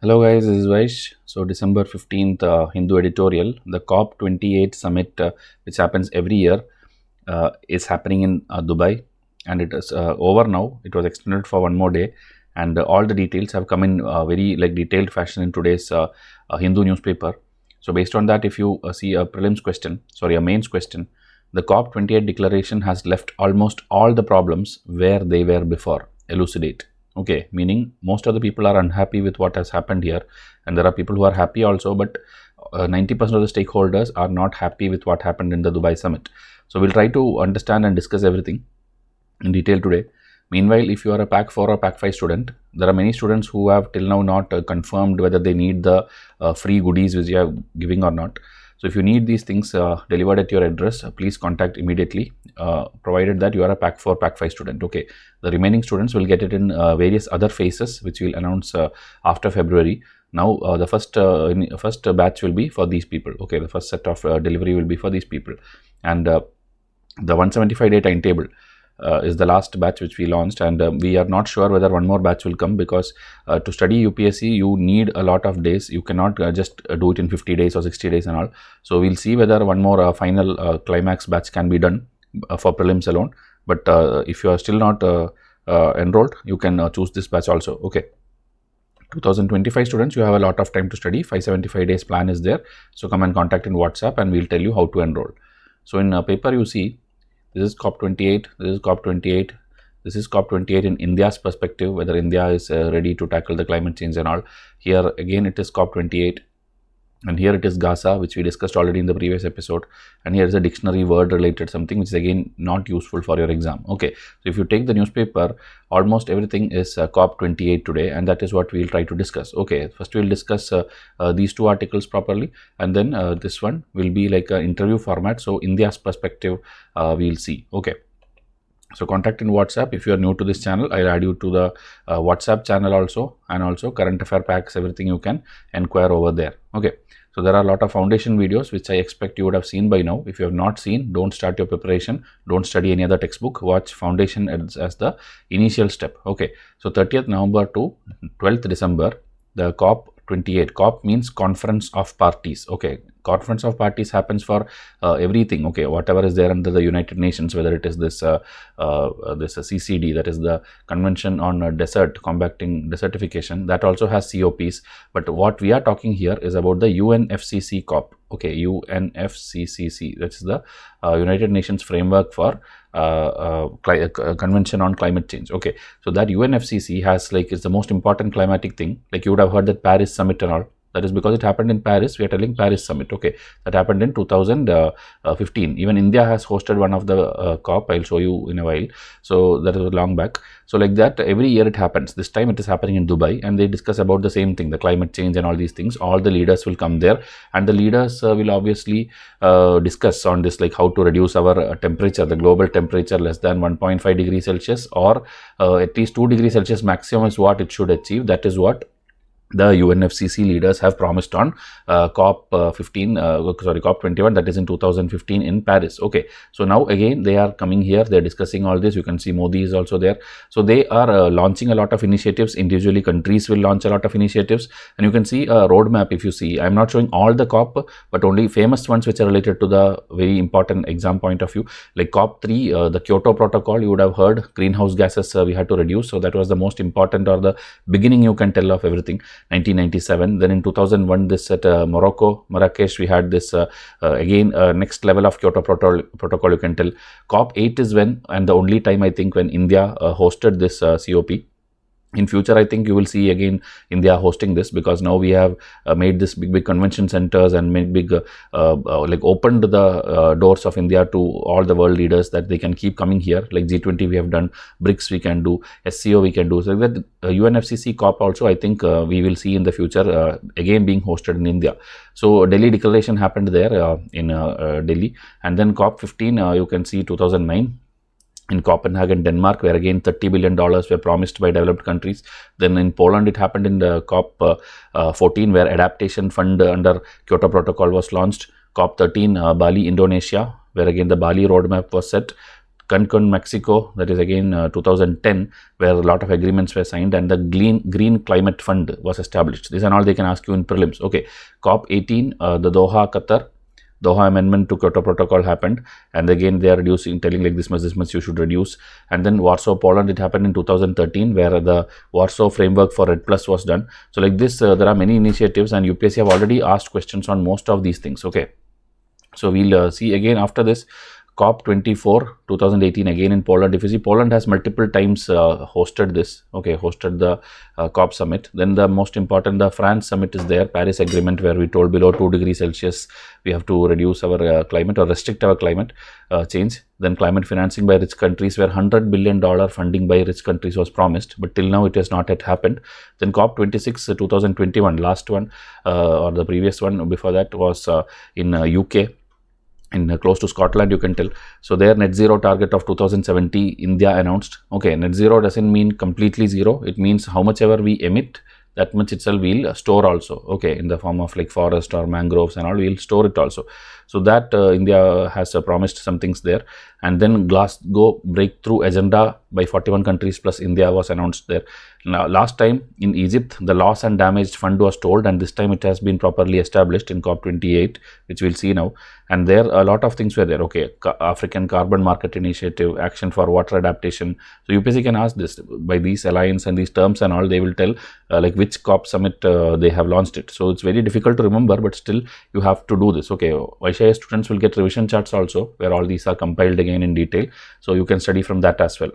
Hello guys, this is Vaish. So December 15th, Hindu editorial, the COP 28 summit, which happens every year, is happening in Dubai, and it is over now. It was extended for one more day, and all the details have come in very detailed fashion in today's Hindu newspaper. So based on that, if you see a mains question, the COP 28 declaration has left almost all the problems where they were before. Elucidate. Okay, meaning most of the people are unhappy with what has happened here, and there are people who are happy also, but 90% of the stakeholders are not happy with what happened in the Dubai summit. So we'll try to understand and discuss everything in detail today. Meanwhile, if you are a Pack 4 or Pack 5 student, there are many students who have till now not confirmed whether they need the free goodies which you are giving or not. So if you need these things delivered at your address, please contact immediately, provided that you are a Pack 4, Pack 5 student. Okay, the remaining students will get it in various other phases, which we'll announce after February. Now, the first batch will be for these people. Okay, the first set of delivery will be for these people, and the 175-day timetable is the last batch which we launched, and we are not sure whether one more batch will come, because to study UPSC you need a lot of days. You cannot just do it in 50 days or 60 days and all. So we'll see whether one more final climax batch can be done for prelims alone. But if you are still not enrolled, you can choose this batch also. Okay, 2025 students, you have a lot of time to study. 575 days plan is there, so come and contact in WhatsApp and we'll tell you how to enroll. So in paper you see, this is COP 28, this is COP 28, this is COP 28 in India's perspective, whether India is ready to tackle the climate change and all. Here again it is COP 28, and here it is Gaza, which we discussed already in the previous episode, and here is a dictionary word related something which is again not useful for your exam. Okay, so if you take the newspaper, almost everything is COP 28 today, and that is what we'll try to discuss. Okay, first we'll discuss these two articles properly, and then this one will be like an interview format. So India's perspective we'll see. Okay, so contact in WhatsApp. If you are new to this channel, I'll add you to the WhatsApp channel also, and also current affair packs, everything you can inquire over there. Okay, so there are a lot of foundation videos which I expect you would have seen by now. If you have not seen, don't start your preparation, don't study any other textbook, watch foundation as the initial step. Okay, so 30th November to 12th December, the COP 28. COP means Conference of Parties. Okay, Conference of Parties happens for everything. Okay, whatever is there under the United Nations, whether it is this CCD, that is the Convention on Desert, combating desertification, that also has COPs. But what we are talking here is about the UNFCCC COP. Okay, UNFCCC, that's the United Nations framework for Convention on Climate Change. Okay, so that UNFCCC has is the most important climatic thing. Like you would have heard that Paris summit and all. That is because it happened in Paris. We are telling Paris summit. Okay, that happened in 2015. Even India has hosted one of the COP. I'll show you in a while. So that is long back. So like that, every year it happens. This time it is happening in Dubai, and they discuss about the same thing, the climate change and all these things. All the leaders will come there, and the leaders will obviously discuss on this, like how to reduce our temperature, the global temperature less than 1.5 degrees Celsius, or at least 2 degrees Celsius maximum is what it should achieve. That is what the UNFCCC leaders have promised on COP 21, that is in 2015 in Paris. Okay, so now again they are coming here, they are discussing all this. You can see Modi is also there. So they are launching a lot of initiatives. Individually countries will launch a lot of initiatives, and you can see a roadmap. If you see, I'm not showing all the COP, but only famous ones which are related to the very important exam point of view. Like COP 3, the Kyoto Protocol, you would have heard greenhouse gases we had to reduce. So that was the most important, or the beginning you can tell of everything. 1997. Then in 2001, this at Marrakesh, we had this again next level of Kyoto protocol, you can tell. COP 8 is when, and the only time I think, when India hosted this COP. In future, I think you will see again India hosting this, because now we have made this big convention centers and made big opened the doors of India to all the world leaders, that they can keep coming here. Like G20 we have done, BRICS we can do, SCO we can do. So that UNFCCC COP also, I think we will see in the future again being hosted in India. So Delhi declaration happened there in Delhi, and then COP 15 you can see 2009. In Copenhagen, Denmark, where again $30 billion were promised by developed countries. Then in Poland, it happened in the COP 14, where adaptation fund under Kyoto Protocol was launched. COP 13, Bali, Indonesia, where again the Bali roadmap was set. Cancun, Mexico, that is again 2010, where a lot of agreements were signed and the Green Climate Fund was established. These are all they can ask you in prelims. Okay, COP 18, the Doha, Qatar. Doha Amendment to Kyoto Protocol happened, and again they are reducing, telling like this much you should reduce. And then Warsaw, Poland, it happened in 2013, where the Warsaw Framework for RED Plus was done. So like this, there are many initiatives, and UPSC have already asked questions on most of these things. Okay, so we'll see again after this. COP 24 2018 again in Poland. If you see, Poland has multiple times hosted this, okay, hosted the COP summit. Then the most important, the France summit is there, Paris Agreement, where we told below 2 degrees Celsius we have to reduce our climate or restrict our climate change. Then climate financing by rich countries, where $100 billion funding by rich countries was promised, but till now it has not yet happened. Then COP 26 2021, last one or the previous one before that was in UK. In close to Scotland, you can tell. So their net zero target of 2070, India announced. Okay, net zero doesn't mean completely zero. It means how much ever we emit, that much itself we'll store also. Okay, in the form of like forest or mangroves and all, we'll store it also. So that India has promised some things there. And then Glasgow breakthrough agenda by 41 countries plus India was announced there. Now, last time in Egypt, the loss and damaged fund was told, and this time it has been properly established in COP 28, which we'll see now. And there a lot of things were there. Okay, African Carbon Market Initiative, Action for Water Adaptation. So UPSC can ask this by these alliance and these terms and all. They will tell like which COP summit they have launched it. So it's very difficult to remember, but still you have to do this. Okay, YCIS students will get revision charts also, where all these are compiled again in detail. So you can study from that as well.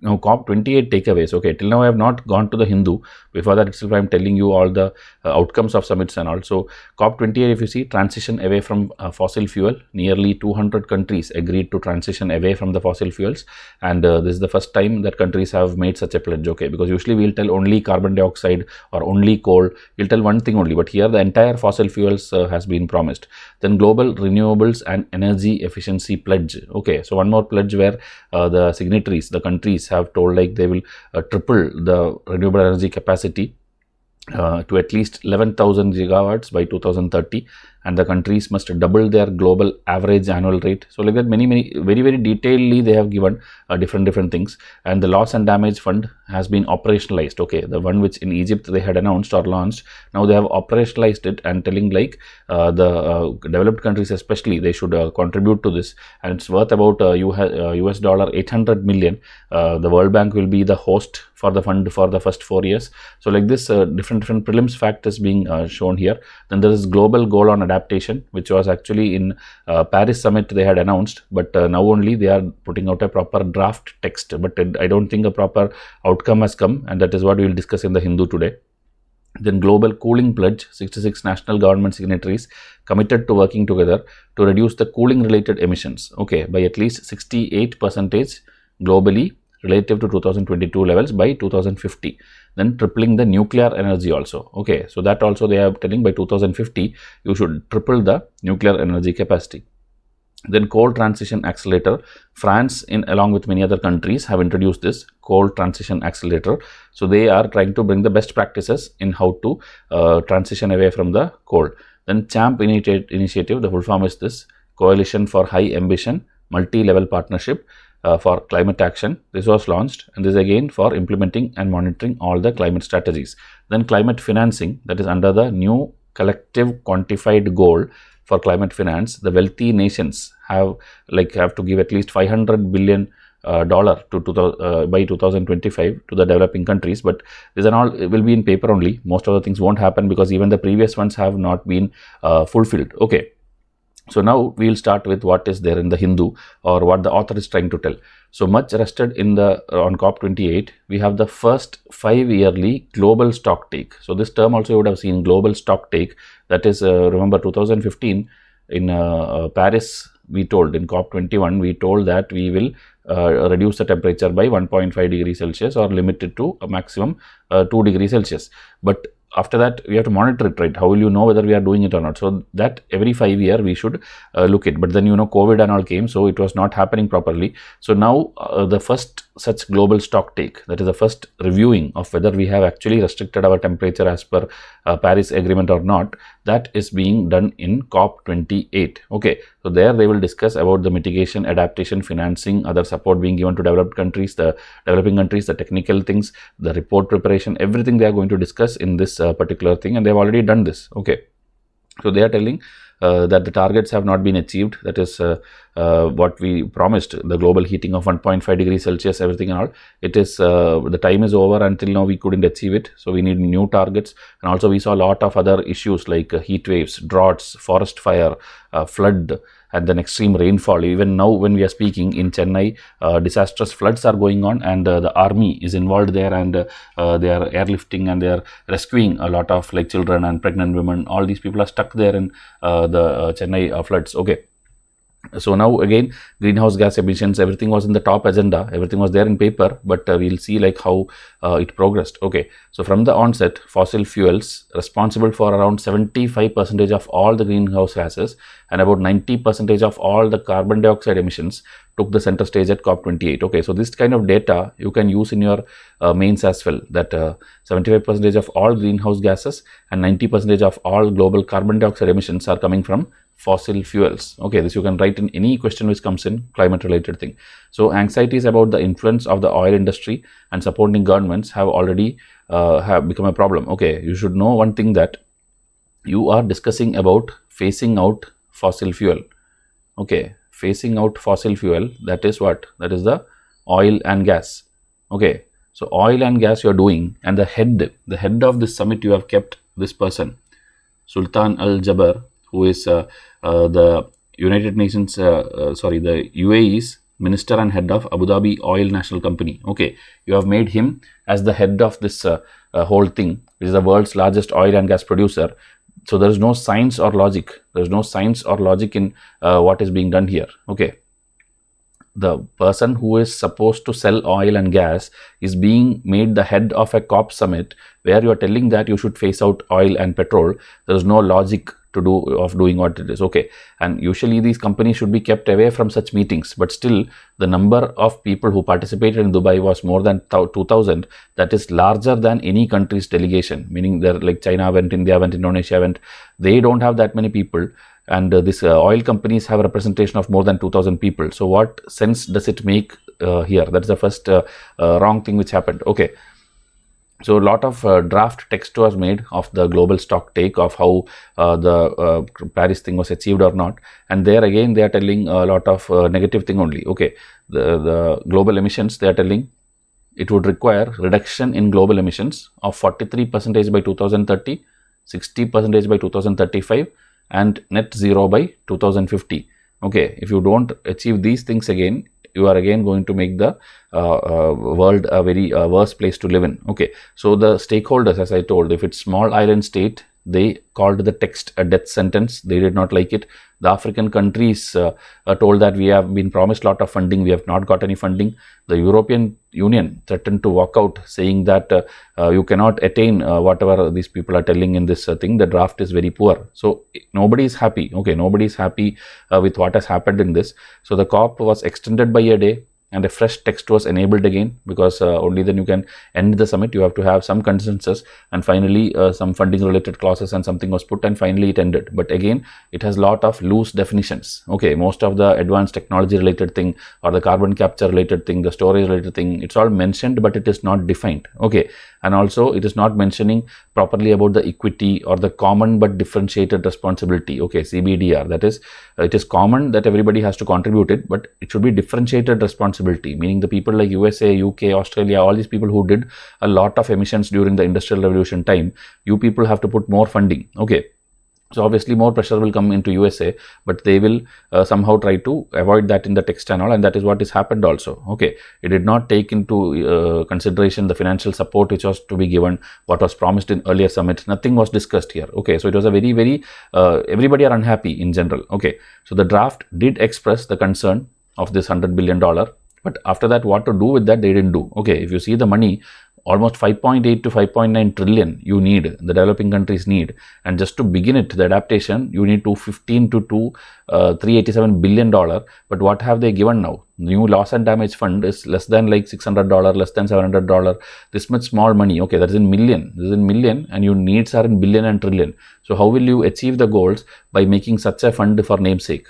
Now COP 28 takeaways. Okay, till now I have not gone to the Hindu. Before that itself I am telling you all the outcomes of summits and also COP 28, if you see, transition away from fossil fuel. Nearly 200 countries agreed to transition away from the fossil fuels, and this is the first time that countries have made such a pledge. Okay, because usually we'll tell only carbon dioxide or only coal, we'll tell one thing only, but here the entire fossil fuels has been promised. Then global renewables and energy efficiency pledge. Okay, so one more pledge where the signatories, the countries, have told like they will triple the renewable energy capacity to at least 11,000 gigawatts by 2030, and the countries must double their global average annual rate. So like that, many very detailedly they have given different things. And the loss and damage fund has been operationalized. Okay, the one which in Egypt they had announced or launched, now they have operationalized it and telling like the developed countries especially, they should contribute to this, and it's worth about US dollar 800 million. The World Bank will be the host for the fund for the first 4 years. So like this, different prelims factors being shown here. Then there is global goal on adaptation, which was actually in Paris summit they had announced, but now only they are putting out a proper draft text, but I don't think a proper outcome has come, and that is what we will discuss in the Hindu today. Then global cooling pledge, 66 national government signatories committed to working together to reduce the cooling related emissions, okay, by at least 68% globally relative to 2022 levels by 2050. Then tripling the nuclear energy also. Okay, so that also they are telling by 2050 you should triple the nuclear energy capacity. Then coal transition accelerator, France along with many other countries have introduced this coal transition accelerator. So they are trying to bring the best practices in how to transition away from the coal. Then CHAMP initiative, the full form is this, Coalition for High Ambition Multi-Level Partnership for Climate Action. This was launched, and this is again for implementing and monitoring all the climate strategies. Then climate financing, that is under the new collective quantified goal for climate finance. The wealthy nations have to give at least $500 billion by 2025 to the developing countries, but these are all will be in paper only. Most of the things won't happen because even the previous ones have not been fulfilled. Okay, so now we will start with what is there in the Hindu, or what the author is trying to tell. So much rested in the on COP 28, we have the first 5-yearly global stock take. So this term also you would have seen, global stock take. That is, remember 2015 in Paris, we told in COP 21, we told that we will reduce the temperature by 1.5 degrees Celsius or limit it to a maximum 2 degrees Celsius. But after that, we have to monitor it, right? How will you know whether we are doing it or not? So that every 5 years we should look at. But then, COVID and all came, so it was not happening properly. So now the first such global stock take, that is the first reviewing of whether we have actually restricted our temperature as per Paris Agreement or not, that is being done in COP 28. Okay, so there they will discuss about the mitigation, adaptation, financing, other support being given to developed countries, the developing countries, the technical things, the report preparation, everything they are going to discuss in this particular thing, and they have already done this. Okay, so they are telling that the targets have not been achieved. That is what we promised, the global heating of 1.5 degrees Celsius, everything and all. It is the time is over. Until now we couldn't achieve it, so we need new targets. And also we saw a lot of other issues like heat waves, droughts, forest fire, flood, and then extreme rainfall. Even now when we are speaking in Chennai, disastrous floods are going on, and the army is involved there, and they are airlifting and they are rescuing a lot of like children and pregnant women. All these people are stuck there in the Chennai floods. Okay, so now again, greenhouse gas emissions, everything was in the top agenda, everything was there in paper, but we'll see like how it progressed. Okay, so from the onset, fossil fuels responsible for around 75% of all the greenhouse gases and about 90% of all the carbon dioxide emissions took the center stage at COP 28. Okay, so this kind of data you can use in your mains as well, that 75% of all greenhouse gases and 90% of all global carbon dioxide emissions are coming from fossil fuels. Okay, this you can write in any question which comes in climate related thing. So anxieties about the influence of the oil industry and supporting governments have already have become a problem. Okay, you should know one thing, that you are discussing about phasing out fossil fuel. Okay, phasing out fossil fuel, that is what? That is the oil and gas. Okay, so oil and gas you are doing, and the head of this summit you have kept this person, Sultan Al Jaber, who is the United Nations, the UAE's Minister and Head of Abu Dhabi Oil National Company. Okay, you have made him as the head of this whole thing, which is the world's largest oil and gas producer. So there is no science or logic. There is no science or logic in what is being done here. Okay, the person who is supposed to sell oil and gas is being made the head of a COP summit where you are telling that you should phase out oil and petrol. There is no logic to do of doing what it is. Okay, and usually these companies should be kept away from such meetings, but still the number of people who participated in Dubai was more than 2,000. That is larger than any country's delegation, meaning they're like China went, India went, Indonesia went. They don't have that many people, and this oil companies have a representation of more than 2,000 people. So what sense does it make here? That's the first wrong thing which happened. Okay, so a lot of draft text was made of the global stock take of how the Paris thing was achieved or not, and there again they are telling a lot of negative thing only. Okay, the global emissions, they are telling it would require reduction in global emissions of 43% by 2030, 60% by 2035, and net zero by 2050. Okay, if you don't achieve these things again, you are again going to make the world a very worse place to live in. Okay, so the stakeholders, as I told, if it's small island state, they called the text a death sentence. They did not like it. The African countries told that we have been promised a lot of funding, we have not got any funding. The European Union threatened to walk out, saying that you cannot attain whatever these people are telling in this thing. The draft is very poor. So nobody is happy. Okay, nobody is happy with what has happened in this. So the COP was extended by a day, and a fresh text was enabled again, because only then you can end the summit. You have to have some consensus, and finally some funding related clauses and something was put, and finally it ended. But again, it has lot of loose definitions. Okay, most of the advanced technology related thing or the carbon capture related thing, the storage related thing, it's all mentioned, but it is not defined. Okay, and also it is not mentioning properly about the equity or the common but differentiated responsibility. Okay, CBDR, that is, it is common that everybody has to contribute it, but it should be differentiated responsibility, meaning the people like USA, UK, Australia, all these people who did a lot of emissions during the industrial revolution time, you people have to put more funding. Okay, so obviously more pressure will come into USA, but they will somehow try to avoid that in the text and all, and that is what has happened also. Okay, it did not take into consideration the financial support which was to be given, what was promised in earlier summits. Nothing was discussed here. Okay, so it was a very everybody are unhappy in general. Okay, so the draft did express the concern of this $100 billion, but after that what to do with that they didn't do. Okay, if you see the money, almost 5.8 to 5.9 trillion you need, the developing countries need, and just to begin it, the adaptation, you need 215 to 387 billion dollar. But what have they given now? New loss and damage fund is less than like $600, less than $700, this much small money. Okay, that is in million, this is in million, and your needs are in billion and trillion. So how will you achieve the goals by making such a fund for namesake?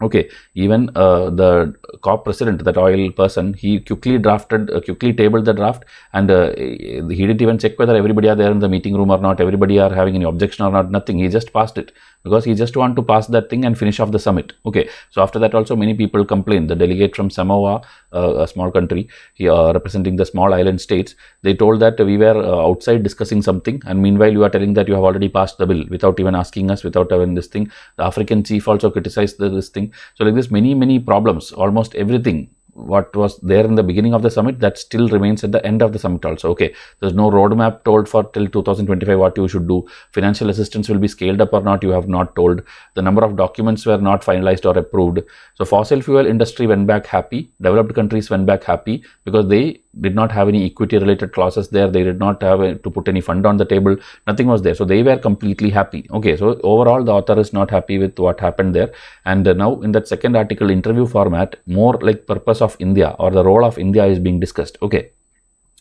Okay, even the COP president, that oil person, he quickly tabled the draft, and he didn't even check whether everybody are there in the meeting room or not, everybody are having any objection or not, nothing. He just passed it because he just want to pass that thing and finish off the summit. Okay, so after that also many people complained. The delegate from Samoa, a small country, representing the small island states, they told that we were outside discussing something, and meanwhile you are telling that you have already passed the bill without even asking us, without having this thing. The African chief also criticized this thing. So like this, many problems, almost everything what was there in the beginning of the summit, that still remains at the end of the summit also. Okay, there's no roadmap told for till 2025 what you should do. Financial assistance will be scaled up or not, you have not told. The number of documents were not finalized or approved. So fossil fuel industry went back happy, developed countries went back happy, because they did not have any equity related clauses there, they did not have to put any fund on the table, nothing was there, so they were completely happy. Okay, so overall the author is not happy with what happened there. And now in that second article, interview format, more like purpose of India or the role of India is being discussed. Okay,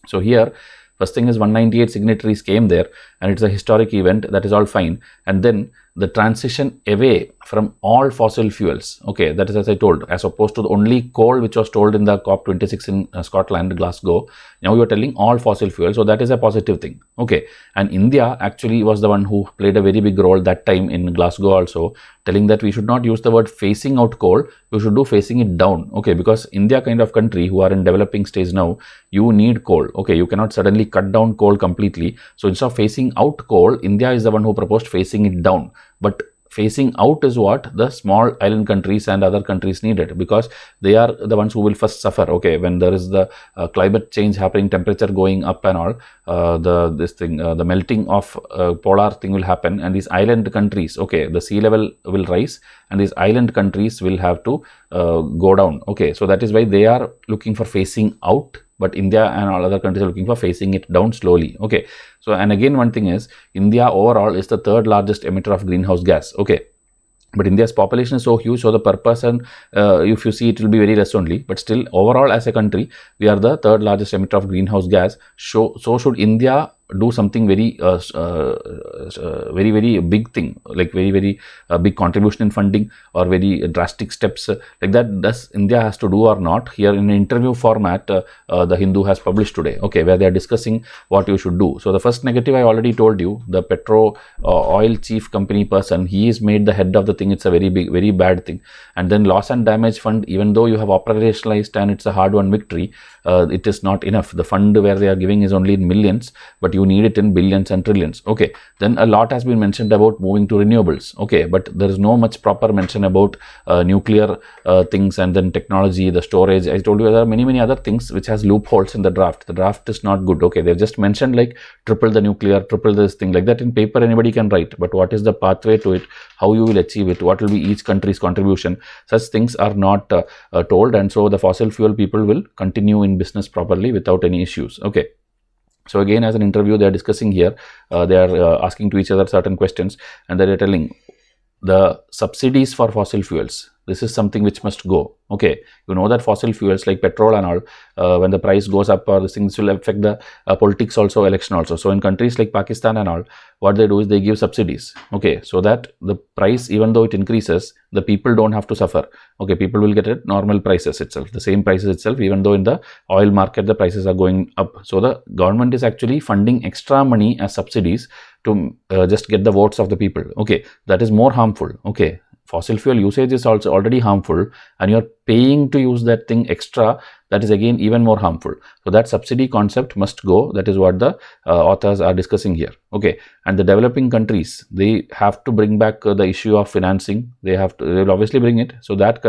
so here first thing is 198 signatories came there, and it's a historic event, that is all fine. And then the transition away from all fossil fuels, okay, that is, as I told, as opposed to the only coal which was told in the COP26 in Scotland, Glasgow, now you are telling all fossil fuels, so that is a positive thing. Okay, and India actually was the one who played a very big role that time in Glasgow also, telling that we should not use the word phasing out coal, we should do phasing it down. Okay, because India kind of country who are in developing stage now, you need coal. Okay, you cannot suddenly cut down coal completely. So instead of phasing out coal, India is the one who proposed phasing it down. But phasing out is what the small island countries and other countries needed, because they are the ones who will first suffer. Okay, when there is the climate change happening, temperature going up and all, the melting of polar thing will happen, and these island countries, okay, the sea level will rise, and these island countries will have to go down. Okay, so that is why they are looking for phasing out, but India and all other countries are looking for phasing it down slowly. Okay, so and again one thing is, India overall is the third largest emitter of greenhouse gas. Okay, but India's population is so huge, so the purpose, and if you see, it will be very less only, but still overall as a country we are the third largest emitter of greenhouse gas. So should India do something very very big thing, like very big contribution in funding, or very drastic steps like that, does India has to do or not? Here in an interview format, the Hindu has published today, okay, where they are discussing what you should do. So the first negative I already told you, the oil chief company person, he is made the head of the thing, it's a very bad thing. And then loss and damage fund, even though you have operationalized and it's a hard-won victory, it is not enough. The fund where they are giving is only in millions, but you need it in billions and trillions. Okay, then a lot has been mentioned about moving to renewables. Okay, but there is no much proper mention about nuclear things, and then technology, the storage. I told you there are many other things which has loopholes in the draft. The draft is not good. Okay, they've just mentioned like triple the nuclear, triple this thing, like that in paper anybody can write, but what is the pathway to it, how you will achieve it, what will be each country's contribution, such things are not told, and so the fossil fuel people will continue in business properly without any issues. Okay, so again, as an interview, they are discussing here, they are asking to each other certain questions, and they are telling the subsidies for fossil fuels, this is something which must go. Okay, you know that fossil fuels like petrol and all, when the price goes up, or this things will affect the politics also, election also. So in countries like Pakistan and all, what they do is they give subsidies, okay, so that the price, even though it increases, the people don't have to suffer. Okay, people will get at normal prices itself, the same prices itself, even though in the oil market the prices are going up. So the government is actually funding extra money as subsidies to just get the votes of the people. Okay, that is more harmful. Okay, fossil fuel usage is also already harmful, and you're paying to use that thing extra, that is again even more harmful. So that subsidy concept must go. That is what the authors are discussing here. Okay, and the developing countries, they have to bring back the issue of financing. They will obviously bring it. So that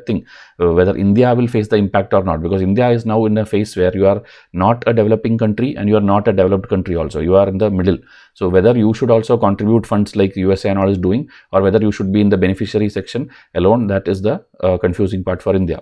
thing, whether India will face the impact or not, because India is now in a phase where you are not a developing country and you are not a developed country also. You are in the middle. So whether you should also contribute funds like USA and all is doing, or whether you should be in the beneficiary section alone, that is the confusing part for India.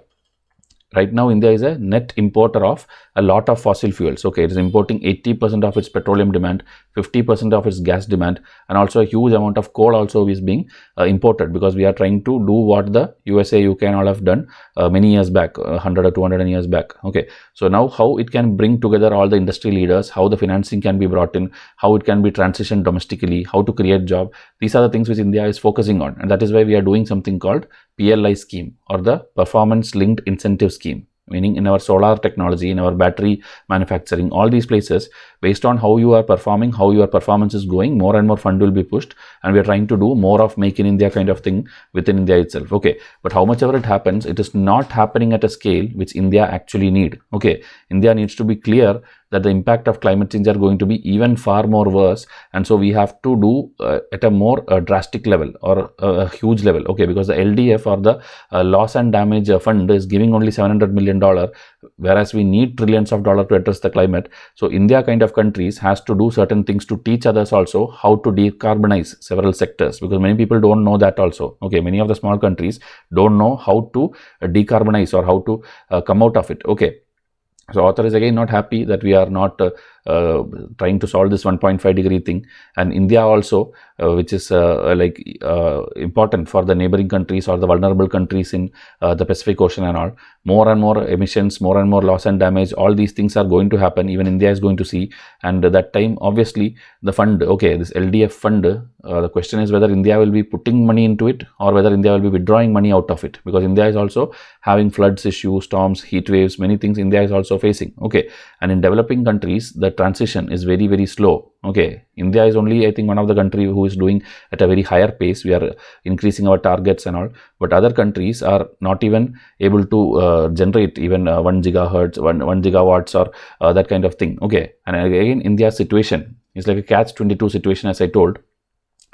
right now India is a net importer of a lot of fossil fuels. Okay, it is importing 80% of its petroleum demand, 50% of its gas demand, and also a huge amount of coal also is being imported, because we are trying to do what the USA, UK and all have done many years back, 100 or 200 years back. Okay, so now how it can bring together all the industry leaders, how the financing can be brought in, how it can be transitioned domestically, how to create job, these are the things which India is focusing on, and that is why we are doing something called PLI scheme, or the performance linked incentive scheme. Meaning in our solar technology, in our battery manufacturing, all these places, based on how you are performing, how your performance is going, more and more fund will be pushed, and we are trying to do more of make in India kind of thing within India itself. Okay, but how much ever it happens, it is not happening at a scale which India actually need. Okay, India needs to be clear that the impact of climate change are going to be even far more worse, and so we have to do at a more drastic level, or a huge level. Okay, because the LDF, or the loss and damage fund, is giving only $700 million, whereas we need trillions of dollars to address the climate. So India kind of countries has to do certain things to teach others also how to decarbonize several sectors, because many people don't know that also. Okay, many of the small countries don't know how to decarbonize or how to come out of it. Okay, so author is again not happy that we are not trying to solve this 1.5 degree thing, and India also, which is important for the neighboring countries or the vulnerable countries in the Pacific Ocean and all. More and more emissions, more and more loss and damage, all these things are going to happen. Even India is going to see, and that time obviously the fund, okay, this LDF fund, the question is whether India will be putting money into it or whether India will be withdrawing money out of it, because India is also having floods issues, storms, heat waves, many things India is also facing. Okay, and in developing countries the transition is very, very slow. Okay, India is only, I think, one of the country who is doing at a very higher pace. We are increasing our targets and all, but other countries are not even able to generate even 1 gigahertz, 1 gigawatts or that kind of thing. Okay, and again India's situation is like a catch-22 situation, as I told,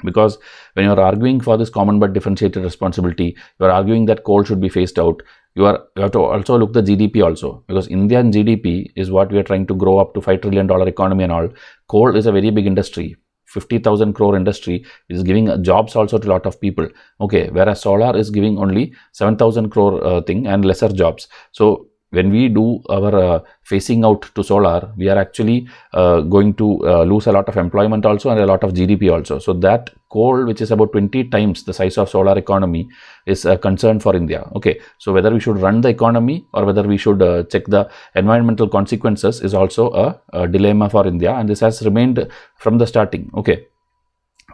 because when you are arguing for this common but differentiated responsibility, you are arguing that coal should be phased out. You have to also look the GDP also, because Indian GDP is what we are trying to grow up to $5 trillion economy and all. Coal is a very big industry, 50,000 crore industry, is giving jobs also to a lot of people. Okay, whereas solar is giving only 7,000 crore thing and lesser jobs. So when we do our phasing out to solar, we are actually going to lose a lot of employment also and a lot of GDP also. So that coal, which is about 20 times the size of solar economy, is a concern for India. Okay, so whether we should run the economy or whether we should check the environmental consequences is also a dilemma for India, and this has remained from the starting. Okay,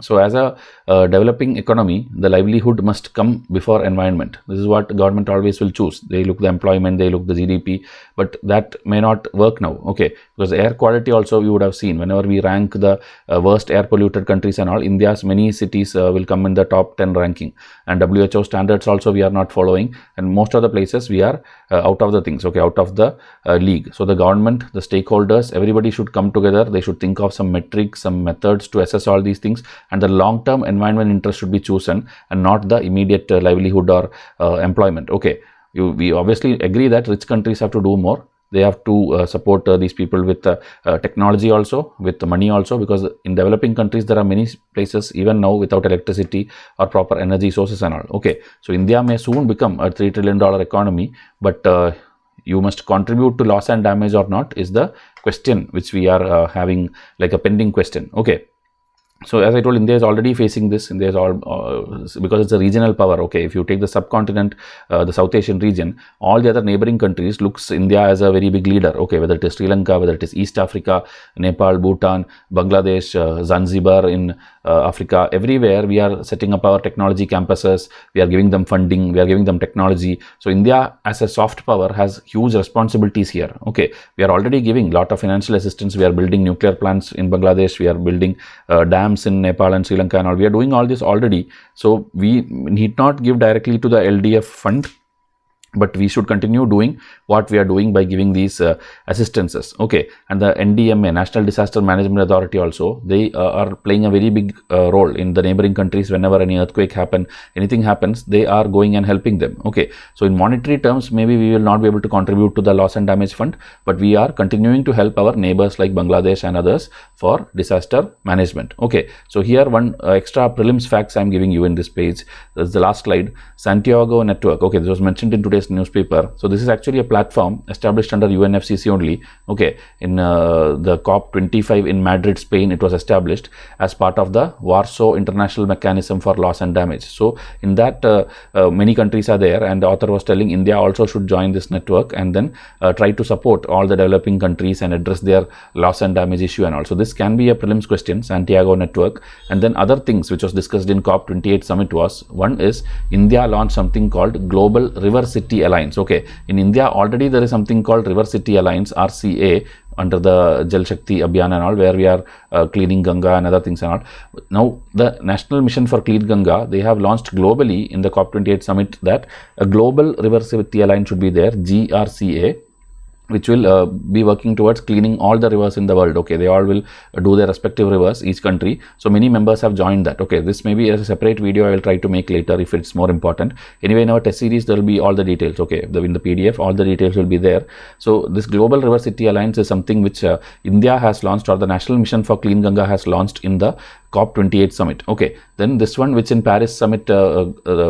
so as a developing economy, the livelihood must come before environment. This is what government always will choose. They look the employment, they look the GDP, but that may not work now. Okay, because air quality also, you would have seen, whenever we rank the worst air polluted countries and all, India's many cities will come in the top 10 ranking, and WHO standards also we are not following, and most of the places we are out of the things. Okay, out of the league. So the government, the stakeholders, everybody should come together. They should think of some metrics, some methods to assess all these things, and the long-term environment interest should be chosen and not the immediate livelihood or employment. Okay, we obviously agree that rich countries have to do more. They have to support these people with technology also, with money also, because in developing countries there are many places even now without electricity or proper energy sources and all. Okay, so India may soon become a $3 trillion economy, but you must contribute to loss and damage or not is the question which we are having, like a pending question. Okay, so as I told, India is already facing this. India is all because it's a regional power. Okay, if you take the subcontinent, the South Asian region, all the other neighboring countries looks India as a very big leader. Okay, whether it is Sri Lanka, whether it is East Africa, Nepal, Bhutan, Bangladesh, Zanzibar in Africa, everywhere we are setting up our technology campuses. We are giving them funding. We are giving them technology. So India as a soft power has huge responsibilities here. Okay, we are already giving a lot of financial assistance. We are building nuclear plants in Bangladesh. We are building dams in Nepal and Sri Lanka and all. We are doing all this already. So we need not give directly to the LDF fund, but we should continue doing what we are doing by giving these assistances. Okay, and the NDMA, National Disaster Management Authority also, they are playing a very big role in the neighboring countries. Whenever any earthquake happen, anything happens, they are going and helping them. Okay, so in monetary terms, maybe we will not be able to contribute to the loss and damage fund, but we are continuing to help our neighbors like Bangladesh and others for disaster management. Okay, so here one extra prelims facts I am giving you in this page. That's the last slide. Santiago network. Okay, this was mentioned in today's today's newspaper. So this is actually a platform established under UNFCCC only. Okay, in the COP 25 in Madrid, Spain, it was established as part of the Warsaw International Mechanism for Loss and Damage. So in that many countries are there, and the author was telling India also should join this network and then try to support all the developing countries and address their loss and damage issue. And also this can be a prelims question, Santiago network. And then other things which was discussed in COP 28 summit was, one is India launched something called Global River City Alliance. Okay, in India already there is something called River City Alliance, RCA, under the Jal Shakti Abhiyan and all, where we are cleaning Ganga and other things and all. Now the National Mission for Clean Ganga, they have launched globally in the COP28 summit that a Global River City Alliance should be there, GRCA, which will be working towards cleaning all the rivers in the world. Okay, they all will do their respective rivers, each country. So many members have joined that. Okay, this may be a separate video I will try to make later if it's more important. Anyway, in our test series there will be all the details. Okay, in the PDF all the details will be there. So this Global River City Alliance is something which India has launched, or the National Mission for Clean Ganga has launched in the COP28 summit. Okay, then this one which in Paris summit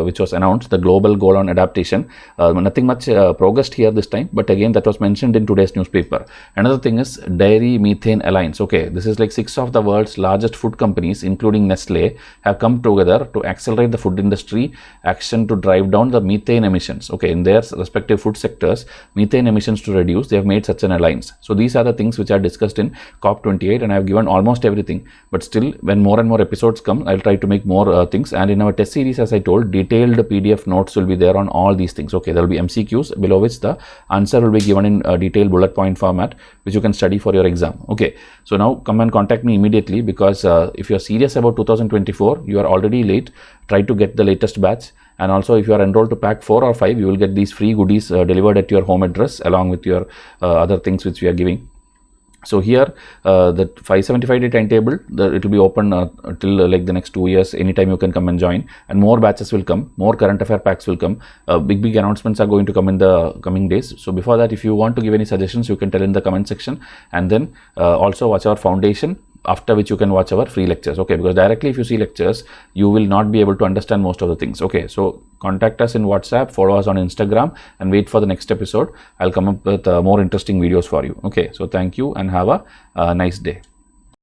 which was announced, the global goal on adaptation, nothing much progressed here this time, but again that was mentioned in today's newspaper. Another thing is Dairy Methane Alliance. Okay, this is like 6 of the world's largest food companies including Nestle have come together to accelerate the food industry action to drive down the methane emissions. Okay, in their respective food sectors, methane emissions to reduce, they have made such an alliance. So these are the things which are discussed in COP28, and I have given almost everything, but still when more and more episodes come, I'll try to make more things. And in our test series, as I told, detailed PDF notes will be there on all these things. Okay, there will be MCQs below which the answer will be given in detailed bullet point format, which you can study for your exam. Okay, so now come and contact me immediately, because if you are serious about 2024, you are already late. Try to get the latest batch. And also if you are enrolled to pack 4 or 5, you will get these free goodies delivered at your home address along with your other things which we are giving. So here the 575-day timetable, it will be open till like the next 2 years. Anytime you can come and join, and more batches will come, more current affair packs will come. Big announcements are going to come in the coming days. So before that, if you want to give any suggestions, you can tell in the comment section, and then also watch our foundation, after which you can watch our free lectures. Okay, because directly if you see lectures, you will not be able to understand most of the things. Okay, so contact us in WhatsApp, follow us on Instagram, and wait for the next episode. I'll come up with more interesting videos for you. Okay, so thank you and have a nice day.